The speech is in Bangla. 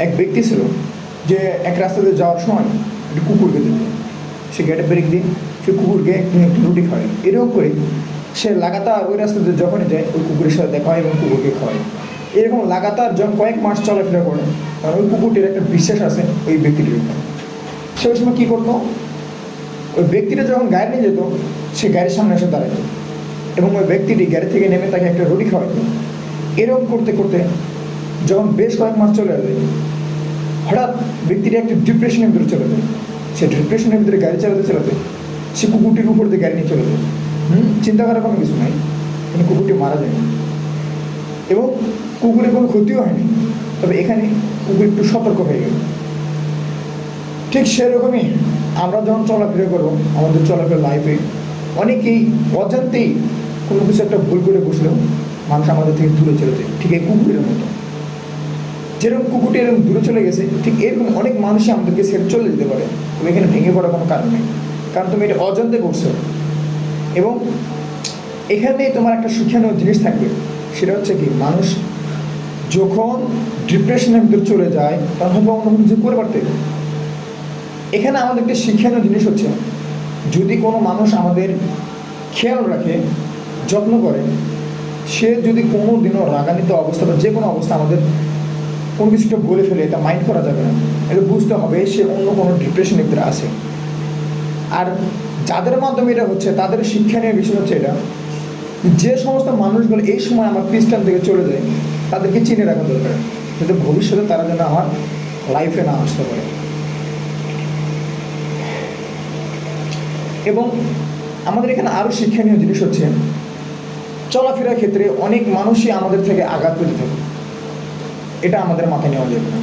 এক ব্যক্তি ছিল যে এক রাস্তাতে যাওয়ার সময় একটি কুকুরকে দিত, সে গেটে ব্রেক দিয়ে সে কুকুরকে একটু রুটি খাওয়ায়। এরকম করে সে লাগাতার ওই রাস্তাতে যখনই যায় ওই কুকুরের সাথে দেখা হয় এবং কুকুরকে খাওয়ায়। এরকম লাগাতার যখন কয়েক মাস চলাফেরা করে, কারণ ওই কুকুরটির একটা বিশ্বাস আছে ওই ব্যক্তিটির উপর। সে ওই সময় কী করতো, ওই ব্যক্তিটা যখন গাড়ি নিয়ে যেত সে গাড়ির সামনে এসে দাঁড়াতো এবং ওই ব্যক্তিটি গাড়ি থেকে নেমে তাকে একটা রুটি খাওয়াইতো। এরকম করতে করতে যখন বেশ কয়েক মাস চলে যাবে, হঠাৎ ব্যক্তিটি একটা ডিপ্রেশনের ভিতরে চলে যায়। সে ডিপ্রেশনের ভিতরে গাড়ি চালাতে চালাতে সে কুকুরটির উপর দিয়ে গাড়ি নিয়ে চলে যায়। চিন্তা করার কোনো কিছু নাই, কিন্তু কুকুরটি মারা যায়নি এবং কুকুরের কোনো ক্ষতিও হয়নি। তবে এখানে কুকুর একটু সতর্ক হয়ে গেল। ঠিক সেরকমই আমরা যখন চলাফেরা করবো আমাদের চলাফেরা লাইফে অনেকেই অজান্তেই কোনো কিছু একটা ভুল করে বসলেও মানুষ আমাদের থেকে দূরে চলে যায়, ঠিক এই কুকুরের মতো। যেরকম কুকুরটি এরকম দূরে চলে গেছে, ঠিক এরকম অনেক মানুষই আমাদেরকে ছেড়ে চলে যেতে পারে। তুমি এখানে ভেঙে পড়ার কোনো কারণ নেই, কারণ তুমি এটা অজান্তে করছো। এবং এখানে তোমার একটা শিক্ষণীয় জিনিস থাকবে, সেটা হচ্ছে কি, মানুষ যখন ডিপ্রেশনের ভিতরে চলে যায় তখন হয়তো অন্য কিছু করে পারতে। এখানে আমাদের একটা শিক্ষণীয় জিনিস হচ্ছে, যদি কোনো মানুষ আমাদের খেয়াল রাখে, যত্ন করে, সে যদি কোনো দিনও রাগান্বিত অবস্থা বা যে কোনো অবস্থা আমাদের কোনো কিছুটা বলে ফেলে, এটা মাইন্ড করা যাবে না। এটা বুঝতে হবে সে অন্য কোনো ডিপ্রেশনের ভিতরে আছে। আর যাদের মাধ্যমে এটা হচ্ছে তাদের শিক্ষণীয় বিষয় হচ্ছে এটা, যে সমস্ত মানুষগুলো এই সময় আমার পিছটান থেকে চলে যায় তাদেরকে চিনে রাখা দরকার, যাতে ভবিষ্যতে তারা যেন আমার লাইফে না আসতে পারে। এবং আমাদের এখানে আরও শিক্ষণীয় জিনিস হচ্ছে, চলাফেরার ক্ষেত্রে অনেক মানুষই আমাদের থেকে আঘাত পেতে থাকে, এটা আমাদের মাথায় নেওয়া যাবে না।